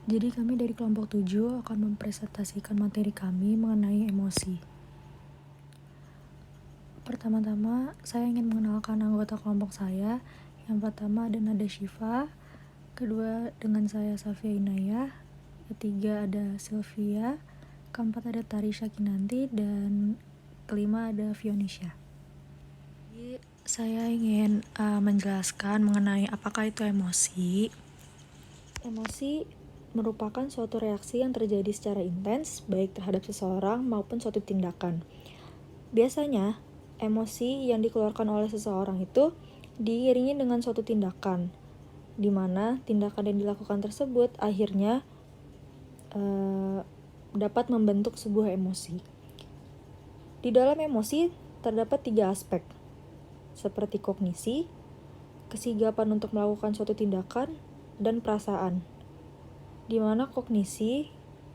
Jadi kami dari kelompok 7 akan mempresentasikan materi kami mengenai emosi. Pertama-tama, saya ingin mengenalkan anggota kelompok saya. Yang pertama ada Nada Syifa, kedua dengan saya Safia Inayah, ketiga ada Sylvia, keempat ada Tarisha Kinanti, dan kelima ada Fionisha. Jadi, saya ingin menjelaskan mengenai apakah itu emosi. Emosi merupakan suatu reaksi yang terjadi secara intens, baik terhadap seseorang maupun suatu tindakan. Biasanya, emosi yang dikeluarkan oleh seseorang itu diiringi dengan suatu tindakan, di mana tindakan yang dilakukan tersebut akhirnya dapat membentuk sebuah emosi. Di dalam emosi terdapat 3 aspek, seperti kognisi, kesigapan untuk melakukan suatu tindakan, dan perasaan. Di mana kognisi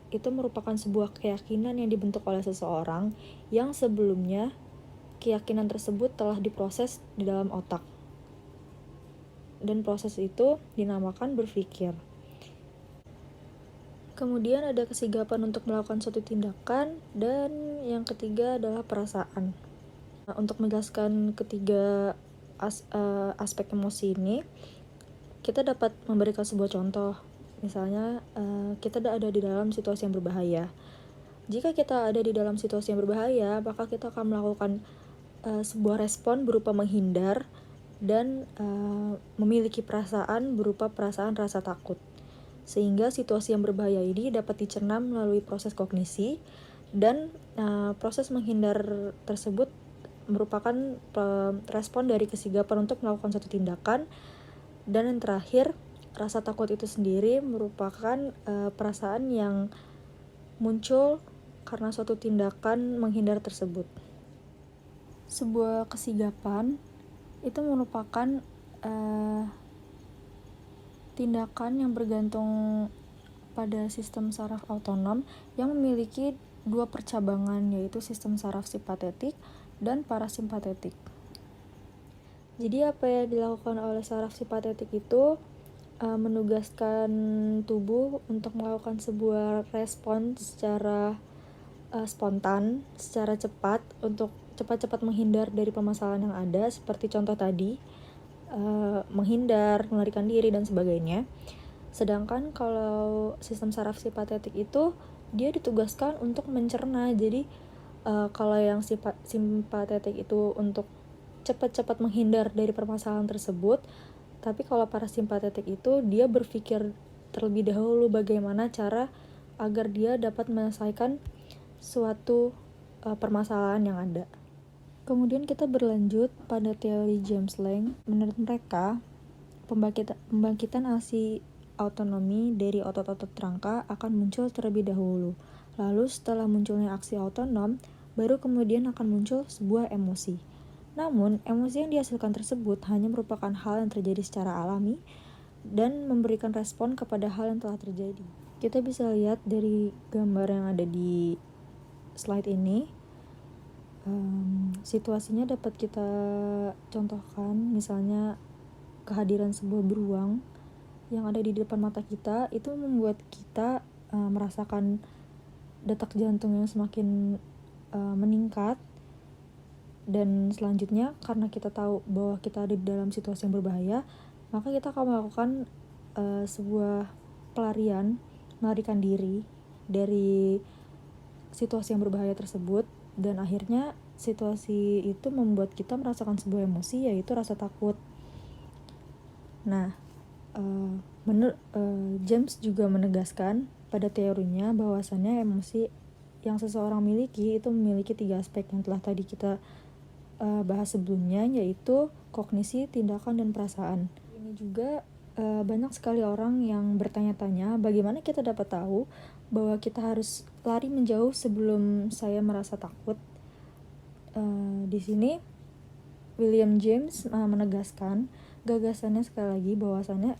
itu merupakan sebuah keyakinan yang dibentuk oleh seseorang yang sebelumnya keyakinan tersebut telah diproses di dalam otak. Dan proses itu dinamakan berpikir. Kemudian ada kesigapan untuk melakukan suatu tindakan, dan yang ketiga adalah perasaan. Nah, untuk menjelaskan ketiga aspek emosi ini, kita dapat memberikan sebuah contoh. Misalnya, kita ada di dalam situasi yang berbahaya. Jika kita ada di dalam situasi yang berbahaya, maka kita akan melakukan sebuah respon berupa menghindar dan memiliki perasaan berupa perasaan rasa takut. Sehingga situasi yang berbahaya ini dapat dicerna melalui proses kognisi, dan proses menghindar tersebut merupakan respon dari kesigapan untuk melakukan suatu tindakan. Dan yang terakhir, rasa takut itu sendiri merupakan perasaan yang muncul karena suatu tindakan menghindar tersebut. Sebuah kesigapan itu merupakan tindakan yang bergantung pada sistem saraf autonom yang memiliki 2 percabangan, yaitu sistem saraf simpatetik dan parasimpatetik. Jadi apa yang dilakukan oleh saraf simpatetik itu menugaskan tubuh untuk melakukan sebuah respon secara spontan, secara cepat, untuk cepat-cepat menghindar dari permasalahan yang ada, seperti contoh tadi, menghindar, melarikan diri, dan sebagainya. Sedangkan kalau sistem saraf simpatetik itu dia ditugaskan untuk mencerna. Jadi kalau yang simpatetik itu untuk cepat-cepat menghindar dari permasalahan tersebut, tapi kalau parasimpatetik itu dia berpikir terlebih dahulu bagaimana cara agar dia dapat menyelesaikan suatu permasalahan yang ada. Kemudian kita berlanjut pada teori James Lange. Menurut mereka, pembangkitan aksi autonomi dari otot-otot rangka akan muncul terlebih dahulu. Lalu setelah munculnya aksi autonom, baru kemudian akan muncul sebuah emosi. Namun, emosi yang dihasilkan tersebut hanya merupakan hal yang terjadi secara alami dan memberikan respon kepada hal yang telah terjadi. Kita bisa lihat dari gambar yang ada di slide ini. Situasinya dapat kita contohkan, misalnya kehadiran sebuah beruang yang ada di depan mata kita itu membuat kita merasakan detak jantung yang semakin meningkat. Dan selanjutnya, karena kita tahu bahwa kita ada di dalam situasi yang berbahaya, maka kita akan melakukan sebuah pelarian, melarikan diri dari situasi yang berbahaya tersebut. Dan akhirnya situasi itu membuat kita merasakan sebuah emosi, yaitu rasa takut. Nah, James juga menegaskan pada teorinya bahwasannya emosi yang seseorang miliki itu memiliki 3 aspek yang telah tadi kita bahas sebelumnya, yaitu kognisi, tindakan, dan perasaan. Ini juga banyak sekali orang yang bertanya-tanya bagaimana kita dapat tahu bahwa kita harus lari menjauh sebelum saya merasa takut. Di sini William James menegaskan gagasannya sekali lagi bahwasannya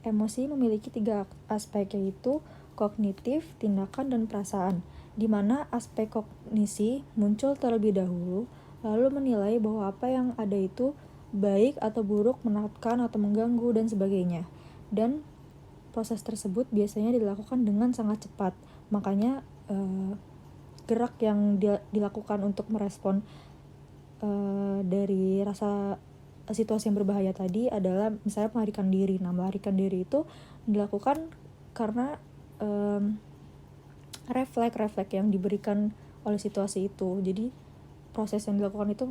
emosi memiliki 3 aspek, yaitu kognitif, tindakan, dan perasaan, di mana aspek kognisi muncul terlebih dahulu, lalu menilai bahwa apa yang ada itu baik atau buruk, menakutkan atau mengganggu, dan sebagainya. Dan proses tersebut biasanya dilakukan dengan sangat cepat. Makanya gerak yang dilakukan untuk merespon dari rasa situasi yang berbahaya tadi adalah misalnya melarikan diri. Nah, melarikan diri itu dilakukan karena refleks yang diberikan oleh situasi itu. Jadi proses yang dilakukan itu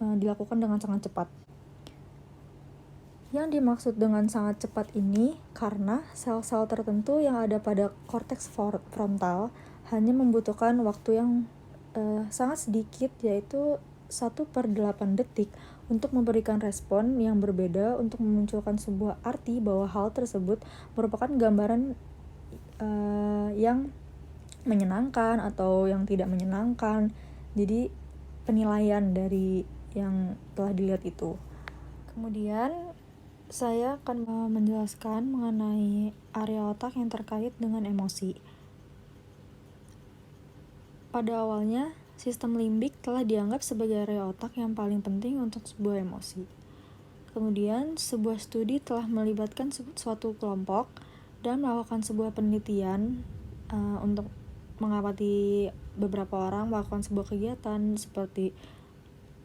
dilakukan dengan sangat cepat. Yang dimaksud dengan sangat cepat ini karena sel-sel tertentu yang ada pada korteks frontal hanya membutuhkan waktu yang sangat sedikit, yaitu 1/8 detik untuk memberikan respon yang berbeda untuk memunculkan sebuah arti bahwa hal tersebut merupakan gambaran yang menyenangkan atau yang tidak menyenangkan. Jadi penilaian dari yang telah dilihat itu. Kemudian saya akan menjelaskan mengenai area otak yang terkait dengan emosi. Pada awalnya, sistem limbik telah dianggap sebagai area otak yang paling penting untuk sebuah emosi. Kemudian, sebuah studi telah melibatkan suatu kelompok dan melakukan sebuah penelitian untuk mengamati beberapa orang melakukan sebuah kegiatan seperti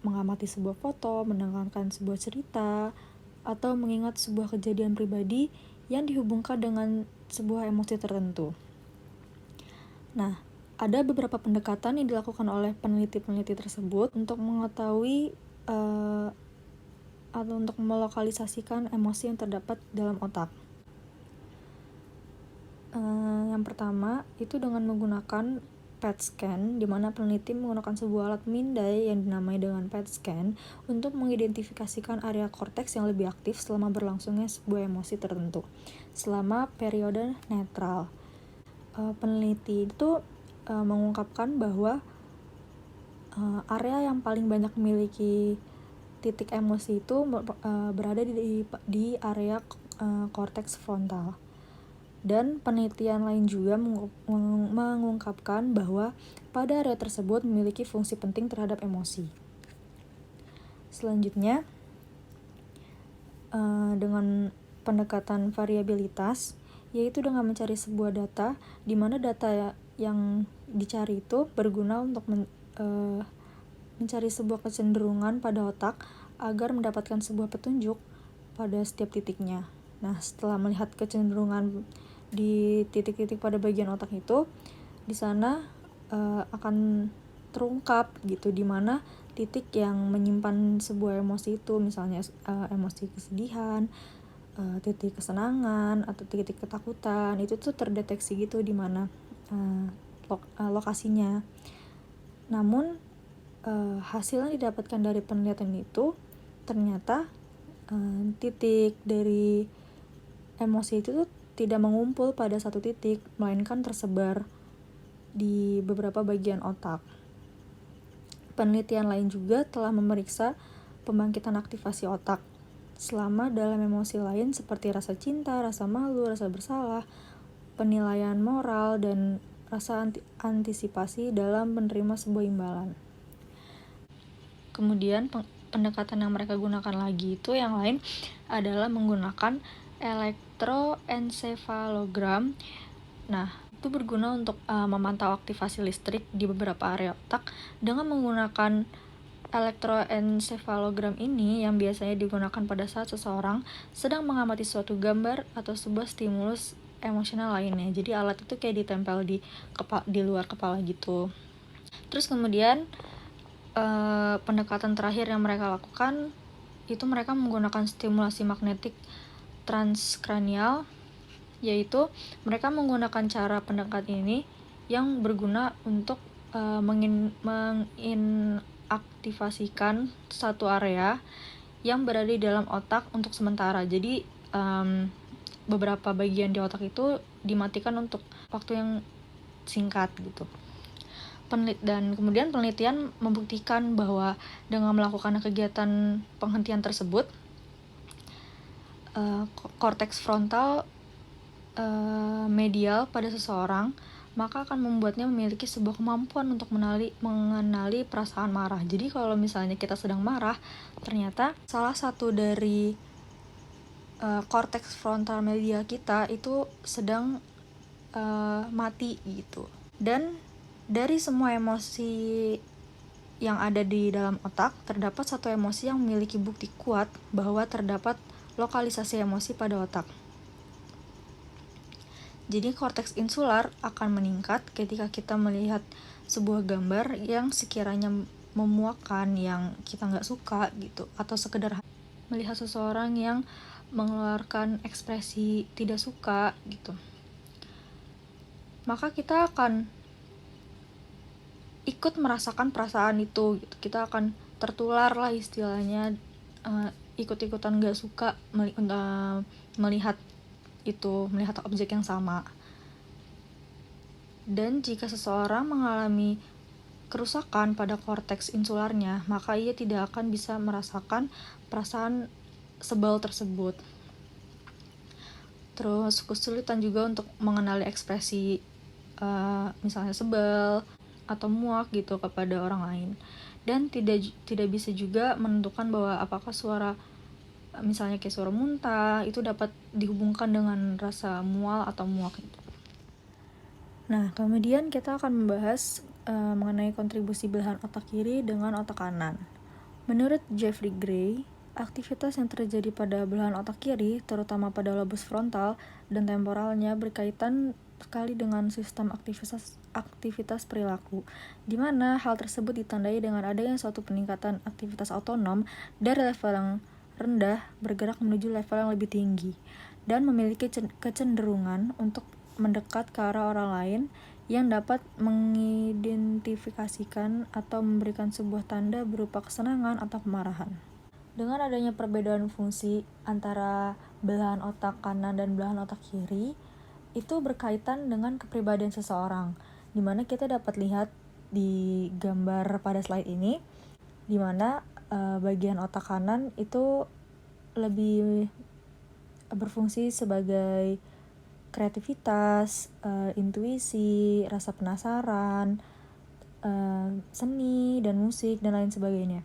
mengamati sebuah foto, mendengarkan sebuah cerita, atau mengingat sebuah kejadian pribadi yang dihubungkan dengan sebuah emosi tertentu. Nah, ada beberapa pendekatan yang dilakukan oleh peneliti-peneliti tersebut untuk mengetahui atau untuk melokalisasikan emosi yang terdapat dalam otak. Yang pertama itu dengan menggunakan PET scan, di mana peneliti menggunakan sebuah alat pemindai yang dinamai dengan PET scan untuk mengidentifikasikan area korteks yang lebih aktif selama berlangsungnya sebuah emosi tertentu selama periode netral. Peneliti itu mengungkapkan bahwa area yang paling banyak memiliki titik emosi itu berada di area korteks frontal. Dan penelitian lain juga mengungkapkan bahwa pada area tersebut memiliki fungsi penting terhadap emosi. Selanjutnya, dengan pendekatan variabilitas, yaitu dengan mencari sebuah data, di mana data yang dicari itu berguna untuk mencari sebuah kecenderungan pada otak agar mendapatkan sebuah petunjuk pada setiap titiknya. Nah, setelah melihat kecenderungan di titik-titik pada bagian otak itu, di sana akan terungkap gitu di mana titik yang menyimpan sebuah emosi itu, misalnya emosi kesedihan, titik kesenangan atau titik ketakutan, itu tuh terdeteksi gitu di mana lokasinya. Namun hasil yang didapatkan dari penelitian itu ternyata titik dari emosi itu tuh tidak mengumpul pada satu titik, melainkan tersebar di beberapa bagian otak. Penelitian lain juga telah memeriksa pembangkitan aktivasi otak selama dalam emosi lain seperti rasa cinta, rasa malu, rasa bersalah, penilaian moral, dan rasa antisipasi dalam menerima sebuah imbalan. Kemudian pendekatan yang mereka gunakan lagi itu yang lain adalah menggunakan elektroensefalogram. Nah, itu berguna untuk memantau aktivasi listrik di beberapa area otak dengan menggunakan elektroensefalogram ini yang biasanya digunakan pada saat seseorang sedang mengamati suatu gambar atau sebuah stimulus emosional lainnya. Jadi alat itu kayak ditempel di luar kepala gitu. Terus kemudian pendekatan terakhir yang mereka lakukan itu mereka menggunakan stimulasi magnetik transkranial, yaitu mereka menggunakan cara pendekatan ini yang berguna untuk menginaktivasikan satu area yang berada di dalam otak untuk sementara. Jadi beberapa bagian di otak itu dimatikan untuk waktu yang singkat gitu. Dan kemudian penelitian membuktikan bahwa dengan melakukan kegiatan penghentian tersebut, korteks frontal medial pada seseorang maka akan membuatnya memiliki sebuah kemampuan untuk mengenali perasaan marah. Jadi kalau misalnya kita sedang marah, ternyata salah satu dari korteks frontal media kita itu sedang mati gitu. Dan dari semua emosi yang ada di dalam otak, terdapat satu emosi yang memiliki bukti kuat bahwa terdapat lokalisasi emosi pada otak. Jadi korteks insular akan meningkat ketika kita melihat sebuah gambar yang sekiranya memuakkan, yang kita nggak suka gitu, atau sekedar melihat seseorang yang mengeluarkan ekspresi tidak suka gitu. Maka kita akan ikut merasakan perasaan itu gitu. Kita akan tertular lah istilahnya, ikut-ikutan nggak suka melihat objek yang sama. Dan jika seseorang mengalami kerusakan pada korteks insularnya, maka ia tidak akan bisa merasakan perasaan sebel tersebut. Terus kesulitan juga untuk mengenali ekspresi misalnya sebel atau muak gitu kepada orang lain. Dan tidak bisa juga menentukan bahwa apakah suara, misalnya kayak suara muntah, itu dapat dihubungkan dengan rasa mual atau muak gitu. Nah, kemudian kita akan membahas mengenai kontribusi belahan otak kiri dengan otak kanan. Menurut Jeffrey Gray, aktivitas yang terjadi pada belahan otak kiri, terutama pada lobus frontal dan temporalnya, berkaitan sekali dengan sistem aktivitas perilaku, di mana hal tersebut ditandai dengan adanya suatu peningkatan aktivitas otonom dari level yang rendah bergerak menuju level yang lebih tinggi, dan memiliki kecenderungan untuk mendekat ke arah orang lain yang dapat mengidentifikasikan atau memberikan sebuah tanda berupa kesenangan atau kemarahan. Dengan adanya perbedaan fungsi antara belahan otak kanan dan belahan otak kiri, itu berkaitan dengan kepribadian seseorang, di mana kita dapat lihat di gambar pada slide ini, di mana bagian otak kanan itu lebih berfungsi sebagai kreativitas, intuisi, rasa penasaran, seni dan musik dan lain sebagainya.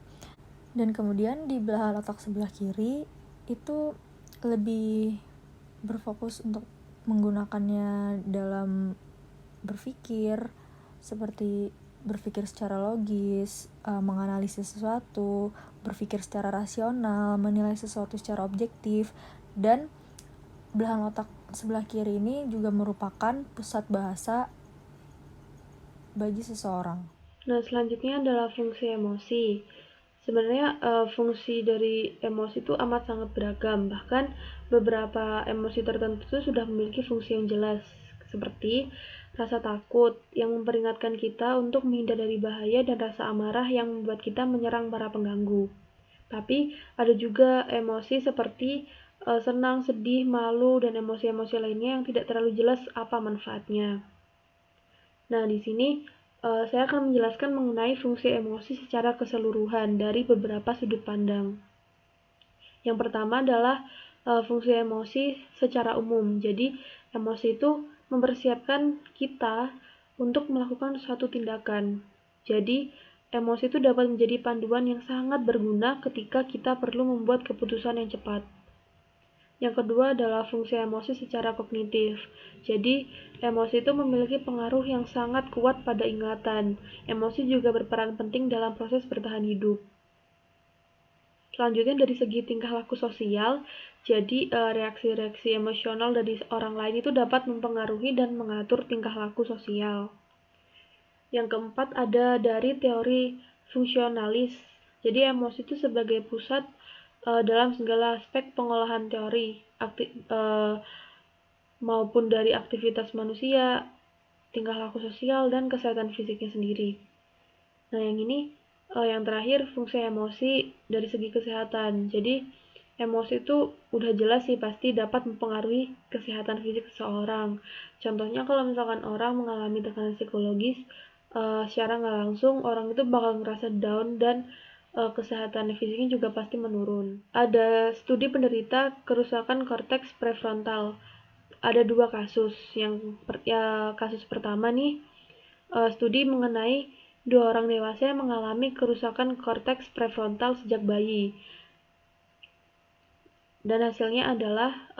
Dan kemudian di belahan otak sebelah kiri itu lebih berfokus untuk menggunakannya dalam berpikir, seperti berpikir secara logis, menganalisis sesuatu, berpikir secara rasional, menilai sesuatu secara objektif. Dan belahan otak sebelah kiri ini juga merupakan pusat bahasa bagi seseorang. Nah, selanjutnya adalah fungsi emosi. Sebenarnya fungsi dari emosi itu amat sangat beragam, bahkan beberapa emosi tertentu sudah memiliki fungsi yang jelas, seperti rasa takut yang memperingatkan kita untuk menghindar dari bahaya dan rasa amarah yang membuat kita menyerang para pengganggu. Tapi ada juga emosi seperti senang, sedih, malu, dan emosi-emosi lainnya yang tidak terlalu jelas apa manfaatnya. Nah, di sini saya akan menjelaskan mengenai fungsi emosi secara keseluruhan dari beberapa sudut pandang. Yang pertama adalah fungsi emosi secara umum. Jadi, emosi itu mempersiapkan kita untuk melakukan suatu tindakan. Jadi, emosi itu dapat menjadi panduan yang sangat berguna ketika kita perlu membuat keputusan yang cepat. Yang kedua adalah fungsi emosi secara kognitif. Jadi, emosi itu memiliki pengaruh yang sangat kuat pada ingatan. Emosi juga berperan penting dalam proses bertahan hidup. Selanjutnya dari segi tingkah laku sosial, jadi reaksi-reaksi emosional dari orang lain itu dapat mempengaruhi dan mengatur tingkah laku sosial. Yang keempat ada dari teori fungsionalis. Jadi emosi itu sebagai pusat dalam segala aspek pengolahan teori maupun dari aktivitas manusia, tingkah laku sosial, dan kesehatan fisiknya sendiri. Nah, yang ini yang terakhir fungsi emosi dari segi kesehatan. Jadi emosi itu udah jelas sih pasti dapat mempengaruhi kesehatan fisik seseorang. Contohnya kalau misalkan orang mengalami tekanan psikologis, secara nggak langsung orang itu bakal ngerasa down dan kesehatan fisiknya juga pasti menurun. Ada studi penderita kerusakan korteks prefrontal. Ada 2 kasus. Kasus pertama nih, studi mengenai 2 orang dewasa yang mengalami kerusakan korteks prefrontal sejak bayi. Dan hasilnya adalah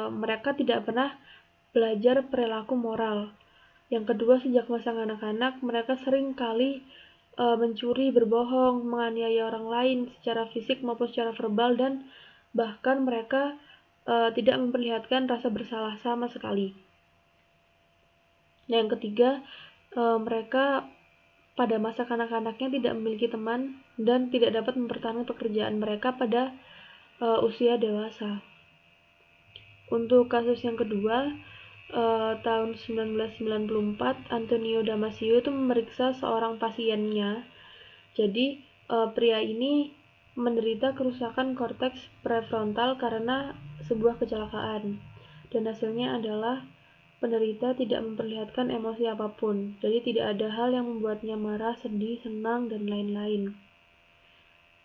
mereka tidak pernah belajar perilaku moral. Yang kedua, sejak masa kanak-kanak, mereka sering kali mencuri, berbohong, menganiaya orang lain secara fisik maupun secara verbal, dan bahkan mereka tidak memperlihatkan rasa bersalah sama sekali. Nah, yang ketiga, mereka pada masa kanak-kanaknya tidak memiliki teman dan tidak dapat mempertahankan pekerjaan mereka pada usia dewasa. Untuk kasus yang kedua, tahun 1994, Antonio Damasio itu memeriksa seorang pasiennya. Jadi, pria ini menderita kerusakan korteks prefrontal karena sebuah kecelakaan. Dan hasilnya adalah penderita tidak memperlihatkan emosi apapun. Jadi tidak ada hal yang membuatnya marah, sedih, senang, dan lain-lain.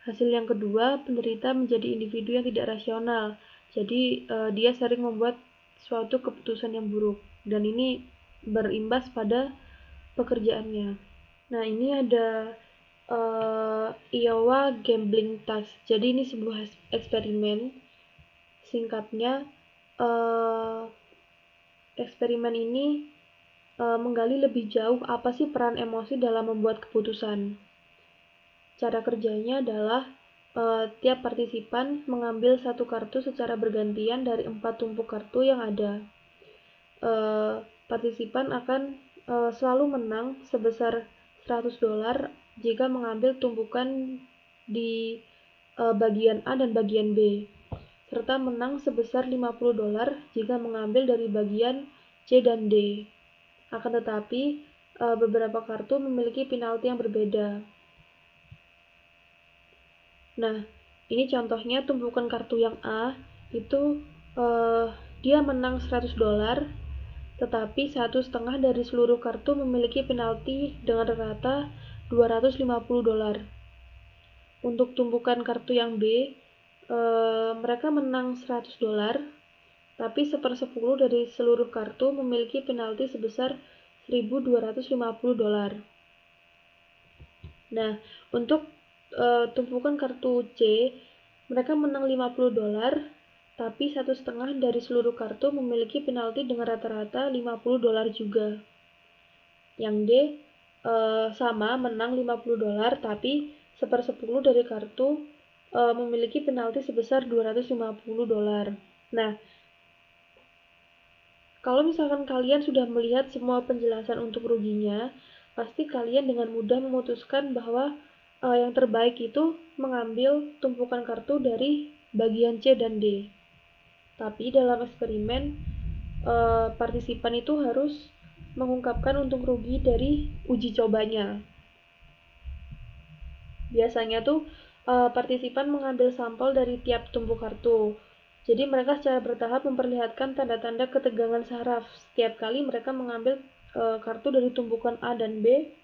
Hasil yang kedua, penderita menjadi individu yang tidak rasional. Jadi dia sering membuat suatu keputusan yang buruk, dan ini berimbas pada pekerjaannya. Nah, ini ada Iowa Gambling Task. Jadi ini sebuah eksperimen. Singkatnya, eksperimen ini menggali lebih jauh apa sih peran emosi dalam membuat keputusan. Cara kerjanya adalah tiap partisipan mengambil satu kartu secara bergantian dari 4 tumpuk kartu yang ada. Partisipan akan selalu menang sebesar $100 jika mengambil tumpukan di bagian A dan bagian B, serta menang sebesar $50 jika mengambil dari bagian C dan D. Akan tetapi, beberapa kartu memiliki penalti yang berbeda. Nah, ini contohnya tumpukan kartu yang A itu dia menang $100, tetapi 1,5 dari seluruh kartu memiliki penalti dengan rata $250. Untuk tumpukan kartu yang B, mereka menang $100, tapi 1/10 dari seluruh kartu memiliki penalti sebesar $1.250. Nah, untuk tumpukan kartu C, mereka menang $50, tapi 1,5 dari seluruh kartu memiliki penalti dengan rata-rata $50 juga. Yang D sama, menang $50, tapi 1/10 dari kartu memiliki penalti sebesar $250. Nah, kalau misalkan kalian sudah melihat semua penjelasan untuk ruginya, pasti kalian dengan mudah memutuskan bahwa yang terbaik itu mengambil tumpukan kartu dari bagian C dan D. Tapi dalam eksperimen, partisipan itu harus mengungkapkan untung rugi dari uji cobanya. Biasanya tuh partisipan mengambil sampel dari tiap tumpuk kartu. Jadi mereka secara bertahap memperlihatkan tanda-tanda ketegangan saraf setiap kali mereka mengambil kartu dari tumpukan A dan B,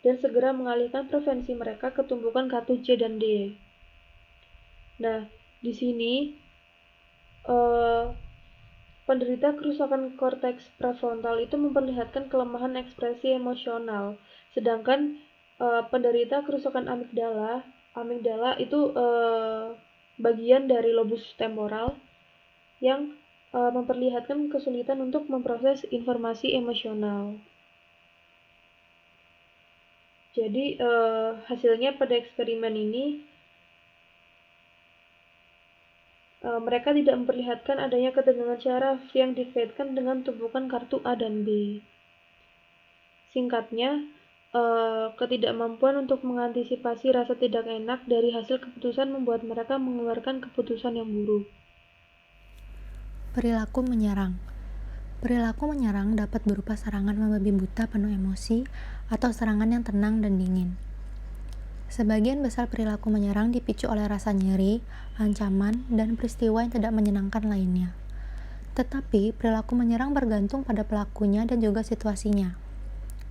dan segera mengalihkan preferensi mereka ke tumpukan kartu C dan D. Nah, di sini penderita kerusakan korteks prefrontal itu memperlihatkan kelemahan ekspresi emosional, sedangkan penderita kerusakan amigdala itu bagian dari lobus temporal yang memperlihatkan kesulitan untuk memproses informasi emosional. Jadi hasilnya pada eksperimen ini mereka tidak memperlihatkan adanya ketegangan syaraf yang dikaitkan dengan tumpukan kartu A dan B. Singkatnya, ketidakmampuan untuk mengantisipasi rasa tidak enak dari hasil keputusan membuat mereka mengeluarkan keputusan yang buruk. Perilaku menyerang. Perilaku menyerang dapat berupa serangan membabi buta penuh emosi atau serangan yang tenang dan dingin. Sebagian besar perilaku menyerang dipicu oleh rasa nyeri, ancaman, dan peristiwa yang tidak menyenangkan lainnya. Tetapi, perilaku menyerang bergantung pada pelakunya dan juga situasinya.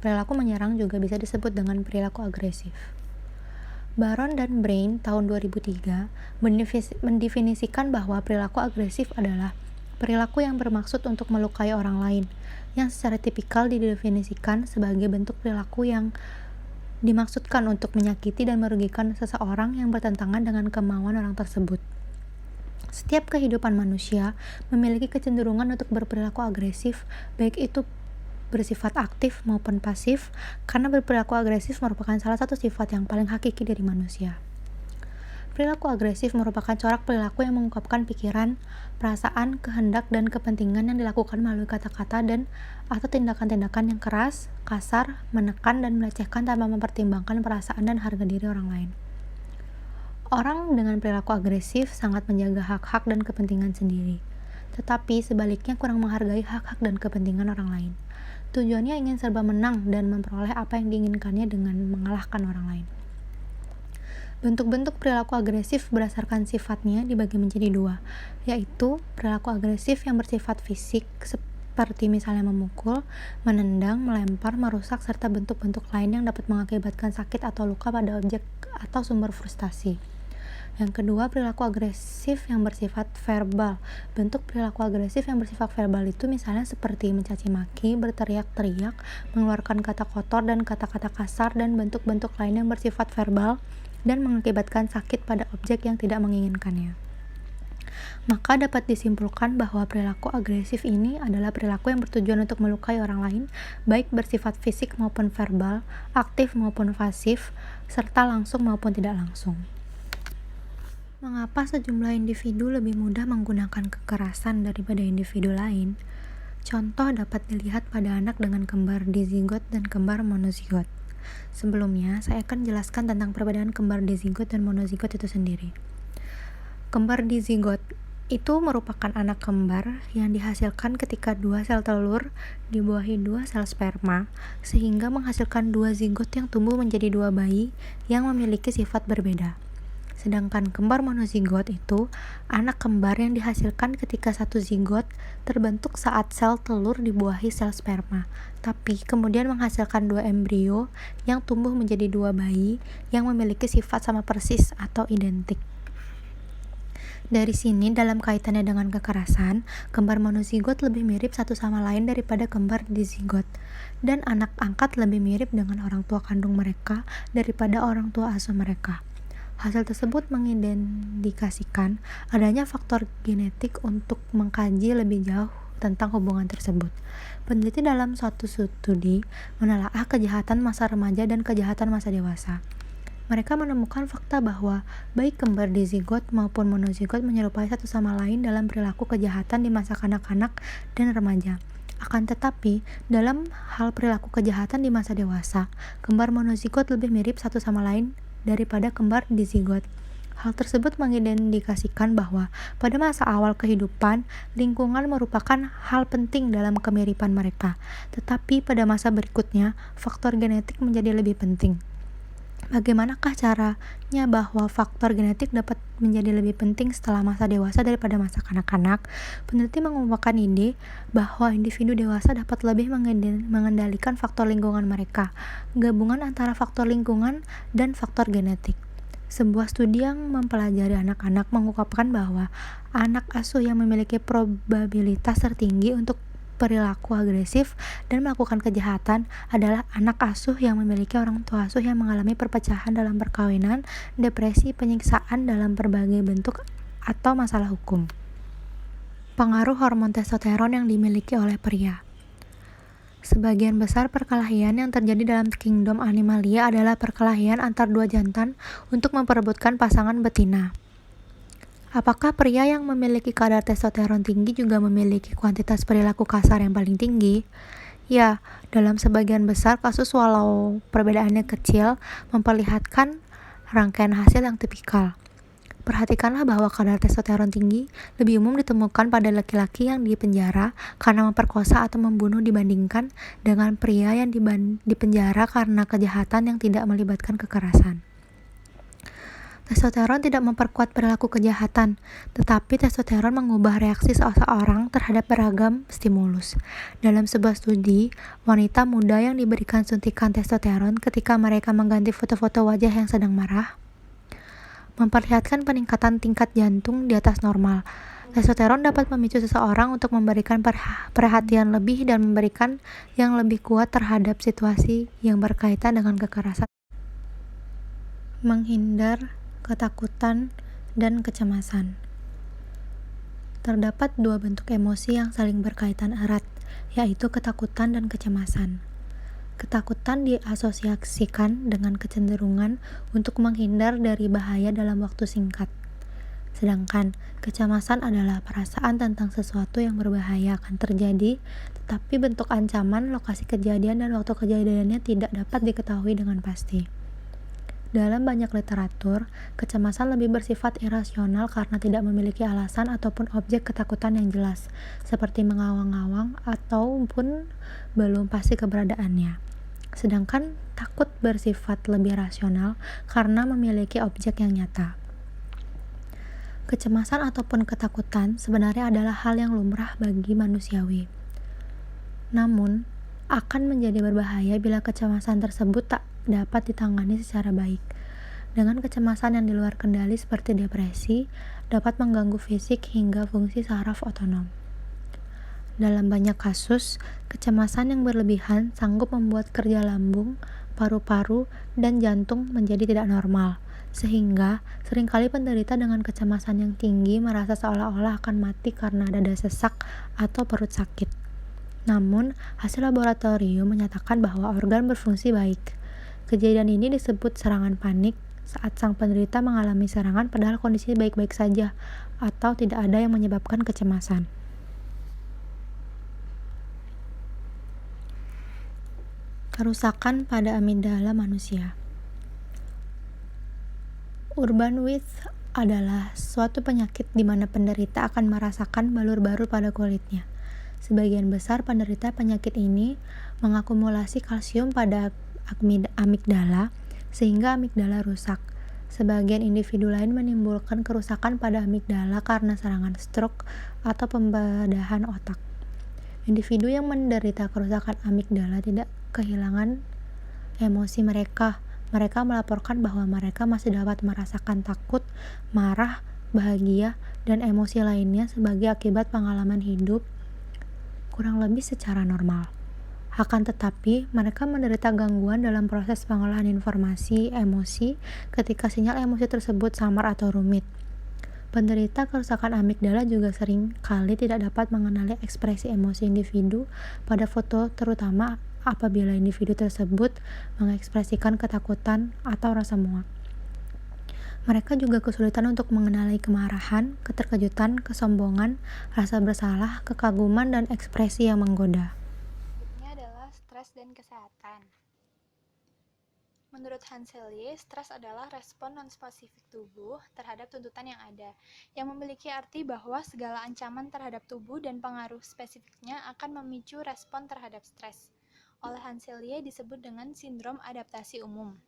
Perilaku menyerang juga bisa disebut dengan perilaku agresif. Baron dan Brain tahun 2003 mendefinisikan bahwa perilaku agresif adalah perilaku yang bermaksud untuk melukai orang lain, yang secara tipikal didefinisikan sebagai bentuk perilaku yang dimaksudkan untuk menyakiti dan merugikan seseorang yang bertentangan dengan kemauan orang tersebut. Setiap kehidupan manusia memiliki kecenderungan untuk berperilaku agresif, baik itu bersifat aktif maupun pasif, karena berperilaku agresif merupakan salah satu sifat yang paling hakiki dari manusia. Perilaku agresif merupakan corak perilaku yang mengungkapkan pikiran, perasaan, kehendak, dan kepentingan yang dilakukan melalui kata-kata dan atau tindakan-tindakan yang keras, kasar, menekan, dan melecehkan tanpa mempertimbangkan perasaan dan harga diri orang lain. Orang dengan perilaku agresif sangat menjaga hak-hak dan kepentingan sendiri, tetapi sebaliknya kurang menghargai hak-hak dan kepentingan orang lain. Tujuannya ingin serba menang dan memperoleh apa yang diinginkannya dengan mengalahkan orang lain. Bentuk-bentuk perilaku agresif berdasarkan sifatnya dibagi menjadi dua, yaitu perilaku agresif yang bersifat fisik, seperti misalnya memukul, menendang, melempar, merusak, serta bentuk-bentuk lain yang dapat mengakibatkan sakit atau luka pada objek atau sumber frustasi. Yang kedua, perilaku agresif yang bersifat verbal. Bentuk perilaku agresif yang bersifat verbal itu misalnya seperti mencaci maki, berteriak-teriak, mengeluarkan kata kotor dan kata-kata kasar, dan bentuk-bentuk lain yang bersifat verbal dan mengakibatkan sakit pada objek yang tidak menginginkannya. Maka dapat disimpulkan bahwa perilaku agresif ini adalah perilaku yang bertujuan untuk melukai orang lain, baik bersifat fisik maupun verbal, aktif maupun pasif, serta langsung maupun tidak langsung. Mengapa sejumlah individu lebih mudah menggunakan kekerasan daripada individu lain? Contoh dapat dilihat pada anak dengan kembar dizigot dan kembar monozigot. Sebelumnya, saya akan jelaskan tentang perbedaan kembar dizigot dan monozigot itu sendiri. Kembar dizigot itu merupakan anak kembar yang dihasilkan ketika 2 sel telur dibuahi 2 sel sperma, sehingga menghasilkan 2 zigot yang tumbuh menjadi 2 bayi yang memiliki sifat berbeda. Sedangkan kembar monozigot itu anak kembar yang dihasilkan ketika satu zigot terbentuk saat sel telur dibuahi sel sperma, tapi kemudian menghasilkan 2 embrio yang tumbuh menjadi 2 bayi yang memiliki sifat sama persis atau identik. Dari sini, dalam kaitannya dengan kekerasan, kembar monozigot lebih mirip satu sama lain daripada kembar dizigot, dan anak angkat lebih mirip dengan orang tua kandung mereka daripada orang tua asuh mereka. Hasil tersebut mengindikasikan adanya faktor genetik untuk mengkaji lebih jauh tentang hubungan tersebut. Peneliti dalam suatu studi menelaah kejahatan masa remaja dan kejahatan masa dewasa. Mereka menemukan fakta bahwa baik kembar dizigot maupun monozigot menyerupai satu sama lain dalam perilaku kejahatan di masa kanak-kanak dan remaja. Akan tetapi, dalam hal perilaku kejahatan di masa dewasa, kembar monozigot lebih mirip satu sama lain daripada kembar dizigot. Hal tersebut mengindikasikan bahwa pada masa awal kehidupan, lingkungan merupakan hal penting dalam kemiripan mereka, tetapi pada masa berikutnya, faktor genetik menjadi lebih penting. Bagaimanakah caranya bahwa faktor genetik dapat menjadi lebih penting setelah masa dewasa daripada masa kanak-kanak? Peneliti mengemukakan ide bahwa individu dewasa dapat lebih mengendalikan faktor lingkungan mereka, gabungan antara faktor lingkungan dan faktor genetik. Sebuah studi yang mempelajari anak-anak mengungkapkan bahwa anak asuh yang memiliki probabilitas tertinggi untuk perilaku agresif dan melakukan kejahatan adalah anak asuh yang memiliki orang tua asuh yang mengalami perpecahan dalam perkawinan, depresi, penyiksaan dalam berbagai bentuk, atau masalah hukum. Pengaruh hormon testosteron yang dimiliki oleh pria. Sebagian besar perkelahian yang terjadi dalam kingdom Animalia adalah perkelahian antar 2 jantan untuk memperebutkan pasangan betina. Apakah pria yang memiliki kadar testosteron tinggi juga memiliki kuantitas perilaku kasar yang paling tinggi? Ya, dalam sebagian besar kasus walau perbedaannya kecil, memperlihatkan rangkaian hasil yang tipikal. Perhatikanlah bahwa kadar testosteron tinggi lebih umum ditemukan pada laki-laki yang dipenjara karena memperkosa atau membunuh dibandingkan dengan pria yang dipenjara karena kejahatan yang tidak melibatkan kekerasan. Testosteron tidak memperkuat perilaku kejahatan, tetapi testosteron mengubah reaksi seseorang terhadap beragam stimulus. Dalam sebuah studi, wanita muda yang diberikan suntikan testosteron ketika mereka mengganti foto-foto wajah yang sedang marah, memperlihatkan peningkatan tingkat jantung di atas normal. Testosteron dapat memicu seseorang untuk memberikan perhatian lebih dan memberikan yang lebih kuat terhadap situasi yang berkaitan dengan kekerasan. Menghindar ketakutan dan kecemasan. Terdapat dua bentuk emosi yang saling berkaitan erat, yaitu ketakutan dan kecemasan. Ketakutan diasosiasikan dengan kecenderungan untuk menghindar dari bahaya dalam waktu singkat. Sedangkan kecemasan adalah perasaan tentang sesuatu yang berbahaya akan terjadi, tetapi bentuk ancaman, lokasi kejadian, dan waktu kejadiannya tidak dapat diketahui dengan pasti. Dalam banyak literatur, kecemasan lebih bersifat irasional karena tidak memiliki alasan ataupun objek ketakutan yang jelas, seperti mengawang-awang ataupun belum pasti keberadaannya. Sedangkan takut bersifat lebih rasional karena memiliki objek yang nyata. Kecemasan ataupun ketakutan sebenarnya adalah hal yang lumrah bagi manusiawi. Namun, akan menjadi berbahaya bila kecemasan tersebut tak dapat ditangani secara baik. Dengan kecemasan yang di luar kendali seperti depresi, dapat mengganggu fisik hingga fungsi saraf otonom. Dalam banyak kasus, kecemasan yang berlebihan sanggup membuat kerja lambung, paru-paru, dan jantung menjadi tidak normal, sehingga seringkali penderita dengan kecemasan yang tinggi merasa seolah-olah akan mati karena dada sesak atau perut sakit. Namun, hasil laboratorium menyatakan bahwa organ berfungsi baik. Kejadian ini disebut serangan panik saat sang penderita mengalami serangan padahal kondisi baik-baik saja atau tidak ada yang menyebabkan kecemasan. Kerusakan pada amigdala manusia. Urban width adalah suatu penyakit di mana penderita akan merasakan balur-balur pada kulitnya. Sebagian besar penderita penyakit ini mengakumulasi kalsium pada amigdala sehingga amigdala rusak. Sebagian individu lain menimbulkan kerusakan pada amigdala karena serangan stroke atau pembedahan otak. Individu yang menderita kerusakan amigdala tidak kehilangan emosi mereka. Mereka melaporkan bahwa mereka masih dapat merasakan takut, marah, bahagia, dan emosi lainnya sebagai akibat pengalaman hidup kurang lebih secara normal. Akan tetapi, mereka menderita gangguan dalam proses pengolahan informasi emosi ketika sinyal emosi tersebut samar atau rumit. Penderita kerusakan amigdala juga sering kali tidak dapat mengenali ekspresi emosi individu pada foto, terutama apabila individu tersebut mengekspresikan ketakutan atau rasa muak. Mereka juga kesulitan untuk mengenali kemarahan, keterkejutan, kesombongan, rasa bersalah, kekaguman, dan ekspresi yang menggoda. Berikutnya adalah stres dan kesehatan. Menurut Hanselye, stres adalah respon non-spesifik tubuh terhadap tuntutan yang ada, yang memiliki arti bahwa segala ancaman terhadap tubuh dan pengaruh spesifiknya akan memicu respon terhadap stres. Oleh Hanselye disebut dengan sindrom adaptasi umum.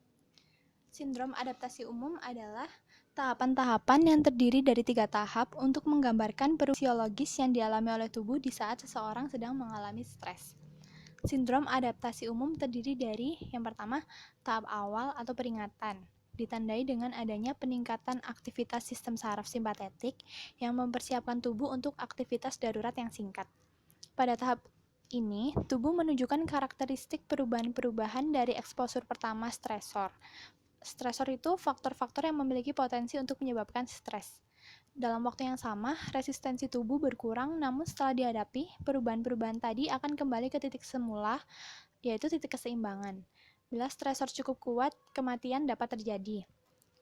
Sindrom adaptasi umum adalah tahapan-tahapan yang terdiri dari 3 tahap untuk menggambarkan perubahan fisiologis yang dialami oleh tubuh di saat seseorang sedang mengalami stres. Sindrom adaptasi umum terdiri dari yang pertama, tahap awal atau peringatan, ditandai dengan adanya peningkatan aktivitas sistem saraf simpatetik yang mempersiapkan tubuh untuk aktivitas darurat yang singkat. Pada tahap ini, tubuh menunjukkan karakteristik perubahan-perubahan dari eksposur pertama stresor. Stresor itu faktor-faktor yang memiliki potensi untuk menyebabkan stres. Dalam waktu yang sama, resistensi tubuh berkurang, namun setelah dihadapi, perubahan-perubahan tadi akan kembali ke titik semula, yaitu titik keseimbangan. Bila stresor cukup kuat, kematian dapat terjadi.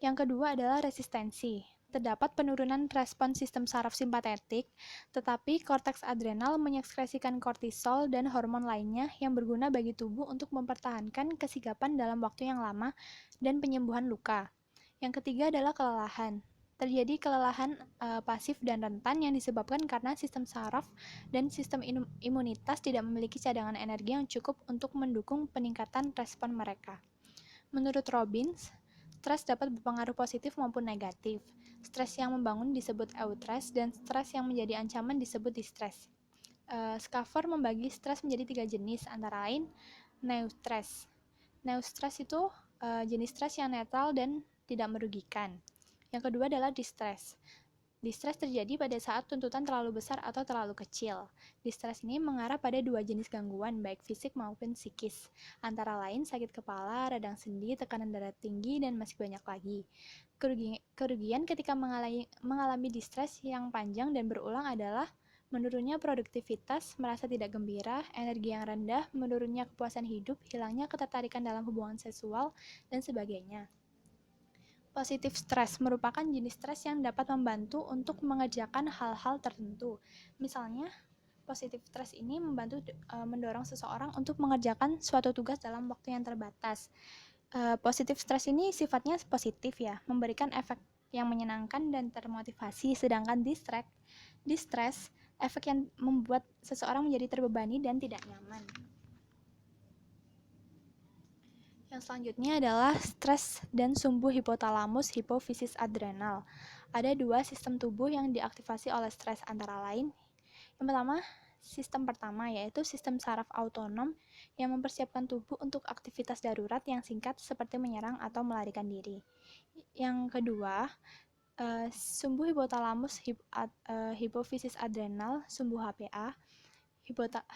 Yang kedua adalah resistensi. Terdapat penurunan respon sistem saraf simpatetik, tetapi korteks adrenal mengekskresikan kortisol dan hormon lainnya yang berguna bagi tubuh untuk mempertahankan kesigapan dalam waktu yang lama dan penyembuhan luka. Yang ketiga adalah kelelahan. Terjadi kelelahan pasif dan rentan yang disebabkan karena sistem saraf dan sistem imunitas tidak memiliki cadangan energi yang cukup untuk mendukung peningkatan respon mereka. Menurut Robbins, stres dapat berpengaruh positif maupun negatif. Stres yang membangun disebut eustress dan stres yang menjadi ancaman disebut distress. Schaeffer membagi stres menjadi 3 jenis, antara lain neustress. Neustress itu jenis stres yang netral dan tidak merugikan. Yang kedua adalah distress. Distres terjadi pada saat tuntutan terlalu besar atau terlalu kecil. Distres ini mengarah pada dua jenis gangguan, baik fisik maupun psikis. Antara lain sakit kepala, radang sendi, tekanan darah tinggi, dan masih banyak lagi. Kerugian ketika mengalami distres yang panjang dan berulang adalah menurunnya produktivitas, merasa tidak gembira, energi yang rendah, menurunnya kepuasan hidup, hilangnya ketertarikan dalam hubungan seksual, dan sebagainya. Positif stres merupakan jenis stres yang dapat membantu untuk mengerjakan hal-hal tertentu. Misalnya, positif stres ini membantu mendorong seseorang untuk mengerjakan suatu tugas dalam waktu yang terbatas. Positif stres ini sifatnya positif ya, memberikan efek yang menyenangkan dan termotivasi, sedangkan distress, efek yang membuat seseorang menjadi terbebani dan tidak nyaman. Yang selanjutnya adalah stres dan sumbu hipotalamus hipofisis adrenal. Ada dua sistem tubuh yang diaktifasi oleh stres, antara lain yang sistem pertama yaitu sistem saraf autonom yang mempersiapkan tubuh untuk aktivitas darurat yang singkat seperti menyerang atau melarikan diri. Yang kedua, sumbu hipotalamus hipofisis adrenal, sumbu HPA,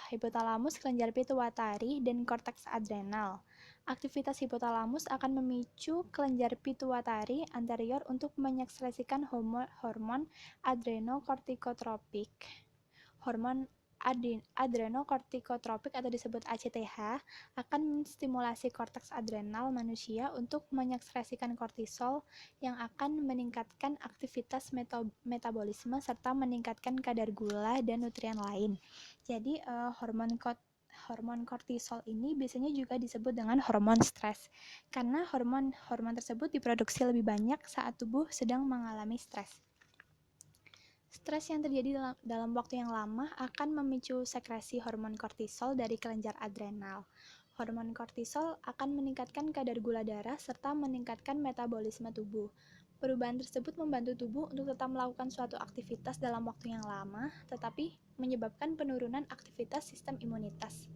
hipotalamus, kelenjar pituitari, dan korteks adrenal. Aktivitas hipotalamus akan memicu kelenjar pituitari anterior untuk mengekspresikan hormon adrenokortikotropik. Hormon adrenokortikotropik atau disebut ACTH akan menstimulasi korteks adrenal manusia untuk mengekspresikan kortisol yang akan meningkatkan aktivitas metabolisme serta meningkatkan kadar gula dan nutrien lain. Jadi hormon kortisol ini biasanya juga disebut dengan hormon stres karena hormon tersebut diproduksi lebih banyak saat tubuh sedang mengalami stres. Stres yang terjadi dalam waktu yang lama akan memicu sekresi hormon kortisol dari kelenjar adrenal. Hormon kortisol akan meningkatkan kadar gula darah serta meningkatkan metabolisme tubuh. Perubahan tersebut membantu tubuh untuk tetap melakukan suatu aktivitas dalam waktu yang lama, tetapi menyebabkan penurunan aktivitas sistem imunitas.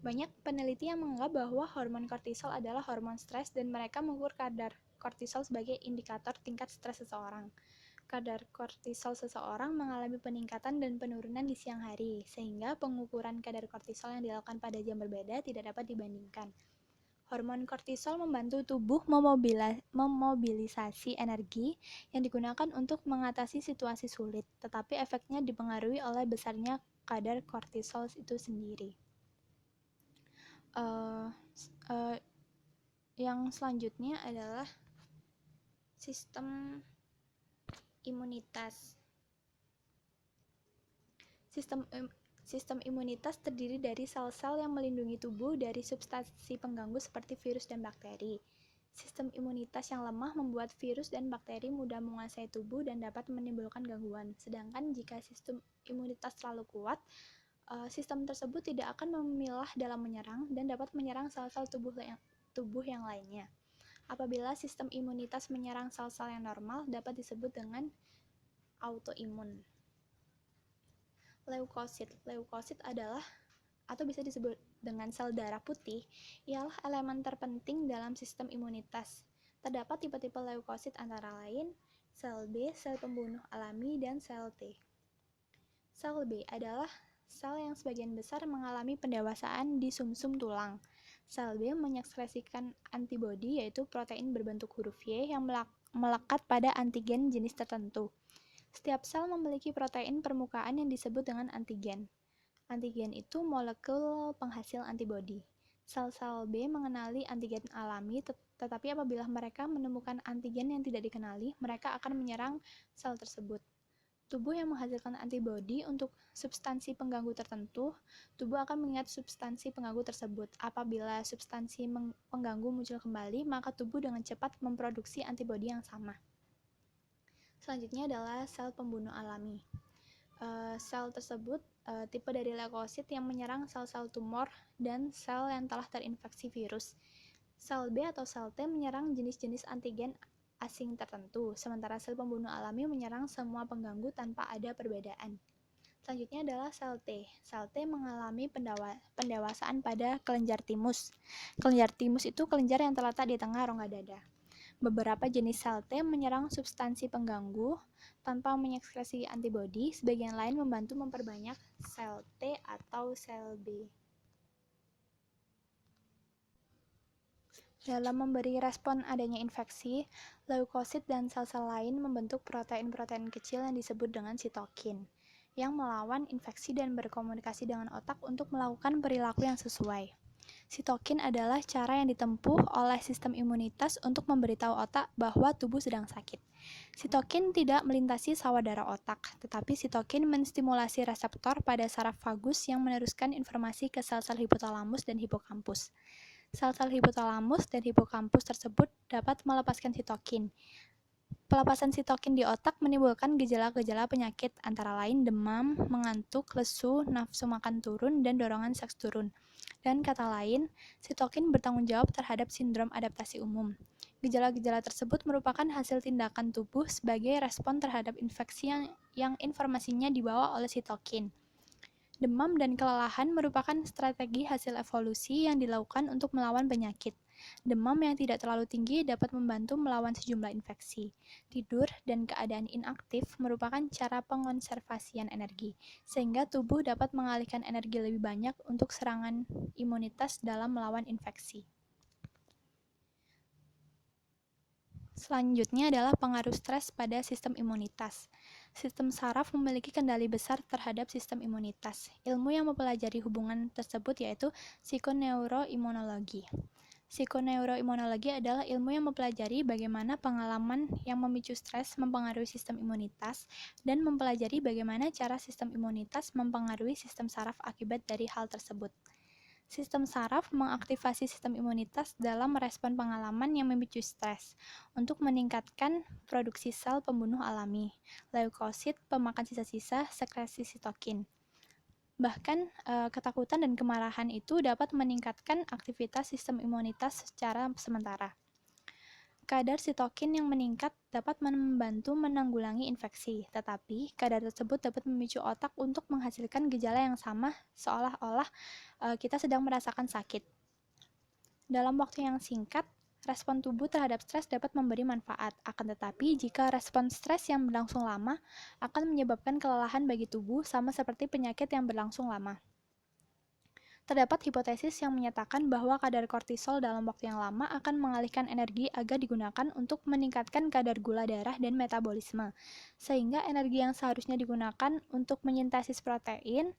Banyak peneliti yang menganggap bahwa hormon kortisol adalah hormon stres dan mereka mengukur kadar kortisol sebagai indikator tingkat stres seseorang. Kadar kortisol seseorang mengalami peningkatan dan penurunan di siang hari, sehingga pengukuran kadar kortisol yang dilakukan pada jam berbeda tidak dapat dibandingkan. Hormon kortisol membantu tubuh memobilisasi energi yang digunakan untuk mengatasi situasi sulit, tetapi efeknya dipengaruhi oleh besarnya kadar kortisol itu sendiri. Yang selanjutnya adalah sistem imunitas. Sistem imunitas terdiri dari sel-sel yang melindungi tubuh dari substansi pengganggu seperti virus dan bakteri. Sistem imunitas yang lemah membuat virus dan bakteri mudah menguasai tubuh dan dapat menimbulkan gangguan. Sedangkan jika sistem imunitas terlalu kuat, sistem tersebut tidak akan memilah dalam menyerang dan dapat menyerang sel-sel tubuh yang lainnya. Apabila sistem imunitas menyerang sel-sel yang normal, dapat disebut dengan autoimun. Leukosit adalah atau bisa disebut dengan sel darah putih, ialah elemen terpenting dalam sistem imunitas. Terdapat tipe-tipe leukosit antara lain sel B, sel pembunuh alami, dan sel T. Sel B adalah sel yang sebagian besar mengalami pendewasaan di sumsum tulang. Sel B mengekspresikan antibodi, yaitu protein berbentuk huruf Y yang melekat pada antigen jenis tertentu. Setiap sel memiliki protein permukaan yang disebut dengan antigen. Antigen itu molekul penghasil antibodi. Sel-sel B mengenali antigen alami, tetapi apabila mereka menemukan antigen yang tidak dikenali, mereka akan menyerang sel tersebut. Tubuh yang menghasilkan antibodi untuk substansi pengganggu tertentu, tubuh akan mengingat substansi pengganggu tersebut. Apabila substansi pengganggu muncul kembali, maka tubuh dengan cepat memproduksi antibodi yang sama. Selanjutnya adalah sel pembunuh alami. Sel tersebut tipe dari leukosit yang menyerang sel-sel tumor dan sel yang telah terinfeksi virus. Sel B atau sel T menyerang jenis-jenis antigen asing tertentu, sementara sel pembunuh alami menyerang semua pengganggu tanpa ada perbedaan. Selanjutnya adalah sel T. Sel T mengalami pendewasaan pada kelenjar timus. Kelenjar timus itu kelenjar yang terletak di tengah rongga dada. Beberapa jenis sel T menyerang substansi pengganggu tanpa mengekskresi antibodi, sebagian lain membantu memperbanyak sel T atau sel B. Dalam memberi respon adanya infeksi, leukosit dan sel-sel lain membentuk protein-protein kecil yang disebut dengan sitokin, yang melawan infeksi dan berkomunikasi dengan otak untuk melakukan perilaku yang sesuai. Sitokin adalah cara yang ditempuh oleh sistem imunitas untuk memberitahu otak bahwa tubuh sedang sakit. Sitokin tidak melintasi sawah-darah otak, tetapi sitokin menstimulasi reseptor pada saraf vagus yang meneruskan informasi ke sel-sel hipotalamus dan hipokampus. Sel-sel hipotalamus dan hipokampus tersebut dapat melepaskan sitokin. Pelepasan sitokin di otak menimbulkan gejala-gejala penyakit, antara lain demam, mengantuk, lesu, nafsu makan turun, dan dorongan seks turun. Dan kata lain, sitokin bertanggung jawab terhadap sindrom adaptasi umum. Gejala-gejala tersebut merupakan hasil tindakan tubuh sebagai respon terhadap infeksi yang informasinya dibawa oleh sitokin. Demam dan kelelahan merupakan strategi hasil evolusi yang dilakukan untuk melawan penyakit. Demam yang tidak terlalu tinggi dapat membantu melawan sejumlah infeksi. Tidur dan keadaan inaktif merupakan cara pengonservasian energi, sehingga tubuh dapat mengalihkan energi lebih banyak untuk serangan imunitas dalam melawan infeksi. Selanjutnya adalah pengaruh stres pada sistem imunitas. Sistem saraf memiliki kendali besar terhadap sistem imunitas. Ilmu yang mempelajari hubungan tersebut yaitu psikoneuroimunologi. Psikoneuroimunologi adalah ilmu yang mempelajari bagaimana pengalaman yang memicu stres mempengaruhi sistem imunitas dan mempelajari bagaimana cara sistem imunitas mempengaruhi sistem saraf akibat dari hal tersebut. Sistem saraf mengaktifasi sistem imunitas dalam merespon pengalaman yang memicu stres untuk meningkatkan produksi sel pembunuh alami, leukosit, pemakan sisa-sisa, sekresi sitokin. Bahkan, ketakutan dan kemarahan itu dapat meningkatkan aktivitas sistem imunitas secara sementara. Kadar sitokin yang meningkat dapat membantu menanggulangi infeksi, tetapi kadar tersebut dapat memicu otak untuk menghasilkan gejala yang sama seolah-olah kita sedang merasakan sakit. Dalam waktu yang singkat, respon tubuh terhadap stres dapat memberi manfaat, akan tetapi jika respon stres yang berlangsung lama akan menyebabkan kelelahan bagi tubuh sama seperti penyakit yang berlangsung lama. Terdapat hipotesis yang menyatakan bahwa kadar kortisol dalam waktu yang lama akan mengalihkan energi agar digunakan untuk meningkatkan kadar gula darah dan metabolisme, sehingga energi yang seharusnya digunakan untuk menyintesis protein,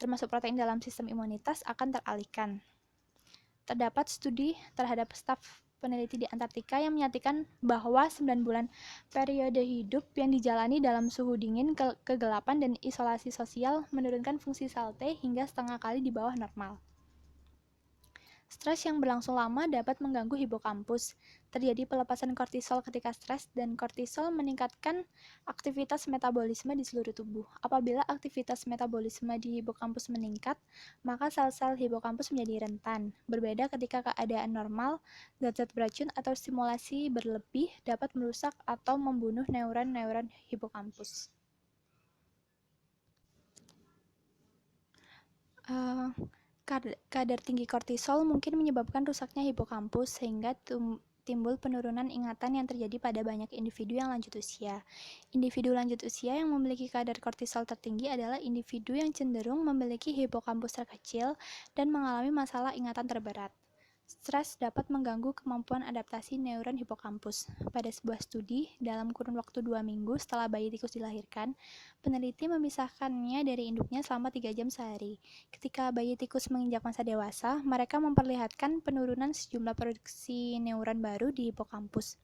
termasuk protein dalam sistem imunitas, akan teralihkan. Terdapat studi terhadap staf peneliti di Antartika yang menyatakan bahwa 9 bulan periode hidup yang dijalani dalam suhu dingin, kegelapan, dan isolasi sosial menurunkan fungsi sel T hingga setengah kali di bawah normal. Stres yang berlangsung lama dapat mengganggu hipokampus. Terjadi pelepasan kortisol ketika stres, dan kortisol meningkatkan aktivitas metabolisme di seluruh tubuh. Apabila aktivitas metabolisme di hipokampus meningkat, maka sel-sel hipokampus menjadi rentan. Berbeda ketika keadaan normal, zat-zat beracun atau stimulasi berlebih dapat merusak atau membunuh neuron-neuron hipokampus. Kadar tinggi kortisol mungkin menyebabkan rusaknya hipokampus sehingga timbul penurunan ingatan yang terjadi pada banyak individu yang lanjut usia. Individu lanjut usia yang memiliki kadar kortisol tertinggi adalah individu yang cenderung memiliki hipokampus terkecil dan mengalami masalah ingatan terberat. Stres dapat mengganggu kemampuan adaptasi neuron hipokampus. Pada sebuah studi, dalam kurun waktu 2 minggu setelah bayi tikus dilahirkan, peneliti memisahkannya dari induknya selama 3 jam sehari. Ketika bayi tikus menginjak masa dewasa, mereka memperlihatkan penurunan sejumlah produksi neuron baru di hipokampus.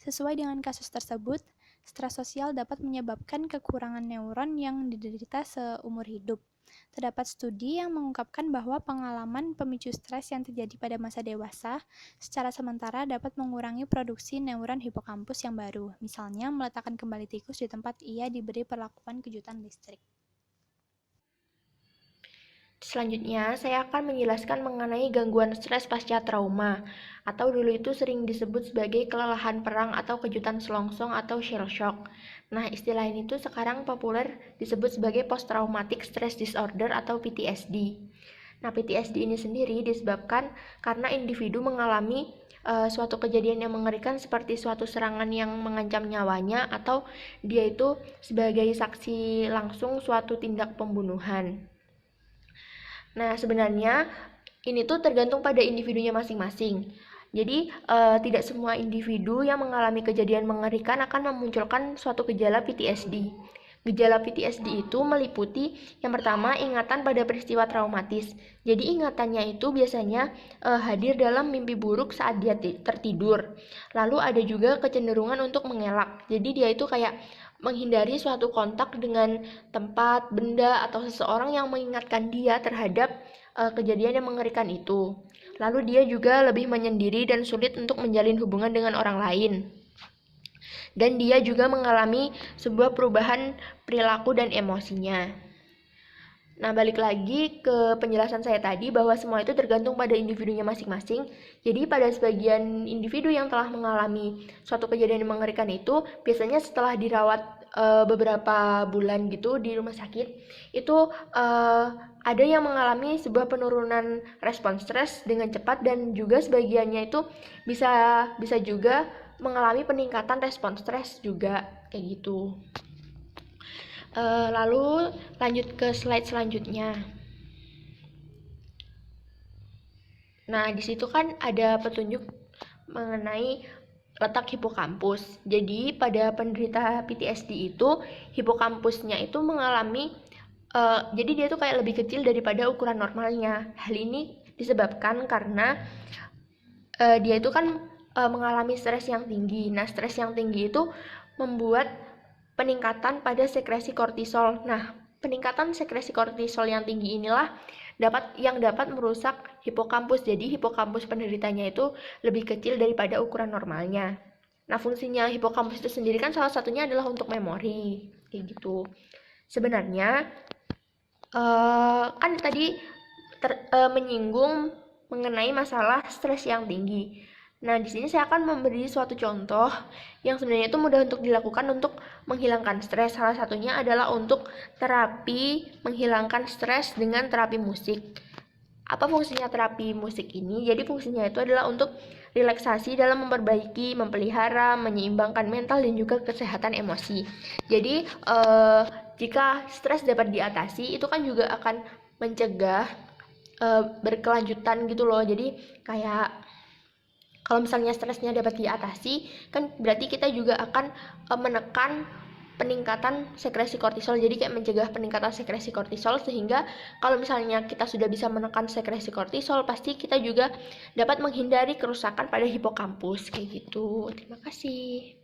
Sesuai dengan kasus tersebut, stres sosial dapat menyebabkan kekurangan neuron yang diderita seumur hidup. Terdapat studi yang mengungkapkan bahwa pengalaman pemicu stres yang terjadi pada masa dewasa secara sementara dapat mengurangi produksi neuron hipokampus yang baru, misalnya meletakkan kembali tikus di tempat ia diberi perlakuan kejutan listrik. Selanjutnya, saya akan menjelaskan mengenai gangguan stres pasca trauma, atau dulu itu sering disebut sebagai kelelahan perang atau kejutan selongsong atau shell shock. Nah, istilah ini tuh sekarang populer disebut sebagai post-traumatic stress disorder atau PTSD. Nah, PTSD ini sendiri disebabkan karena individu mengalami suatu kejadian yang mengerikan seperti suatu serangan yang mengancam nyawanya, atau dia itu sebagai saksi langsung suatu tindak pembunuhan. Nah, sebenarnya ini tuh tergantung pada individunya masing-masing. Jadi, tidak semua individu yang mengalami kejadian mengerikan akan memunculkan suatu gejala PTSD. Gejala PTSD itu meliputi yang pertama ingatan pada peristiwa traumatis. Jadi ingatannya itu biasanya hadir dalam mimpi buruk saat dia tertidur. Lalu ada juga kecenderungan untuk mengelak. Jadi dia itu kayak menghindari suatu kontak dengan tempat, benda, atau seseorang yang mengingatkan dia terhadap kejadian yang mengerikan itu. Lalu dia juga lebih menyendiri dan sulit untuk menjalin hubungan dengan orang lain. Dan dia juga mengalami sebuah perubahan perilaku dan emosinya. Nah, balik lagi ke penjelasan saya tadi bahwa semua itu tergantung pada individunya masing-masing. Jadi pada sebagian individu yang telah mengalami suatu kejadian yang mengerikan itu, biasanya setelah dirawat beberapa bulan gitu di rumah sakit, itu ada yang mengalami sebuah penurunan respon stres dengan cepat, dan juga sebagiannya itu bisa juga mengalami peningkatan respon stres juga kayak gitu. Lalu lanjut ke slide selanjutnya. Nah, di situ kan ada petunjuk mengenai letak hipokampus. Jadi pada penderita PTSD itu hipokampusnya itu mengalami jadi dia tuh kayak lebih kecil daripada ukuran normalnya. Hal ini disebabkan karena dia itu kan mengalami stres yang tinggi. Nah, stres yang tinggi itu membuat peningkatan pada sekresi kortisol. Nah, peningkatan sekresi kortisol yang tinggi inilah yang dapat merusak hipokampus. Jadi hipokampus penderitanya itu lebih kecil daripada ukuran normalnya. Nah, fungsinya hipokampus itu sendiri kan salah satunya adalah untuk memori, kayak gitu. Sebenarnya kan tadi menyinggung mengenai masalah stres yang tinggi. Nah, di sini saya akan memberi suatu contoh yang sebenarnya itu mudah untuk dilakukan untuk menghilangkan stres. Salah satunya adalah untuk terapi menghilangkan stres dengan terapi musik. Apa fungsinya terapi musik ini? Jadi fungsinya itu adalah untuk relaksasi dalam memperbaiki, memelihara, menyeimbangkan mental dan juga kesehatan emosi. Jadi jika stres dapat diatasi, itu kan juga akan mencegah berkelanjutan gitu loh. Jadi kayak kalau misalnya stresnya dapat diatasi, kan berarti kita juga akan menekan peningkatan sekresi kortisol. Jadi kayak mencegah peningkatan sekresi kortisol, sehingga kalau misalnya kita sudah bisa menekan sekresi kortisol, pasti kita juga dapat menghindari kerusakan pada hipokampus kayak gitu. Terima kasih.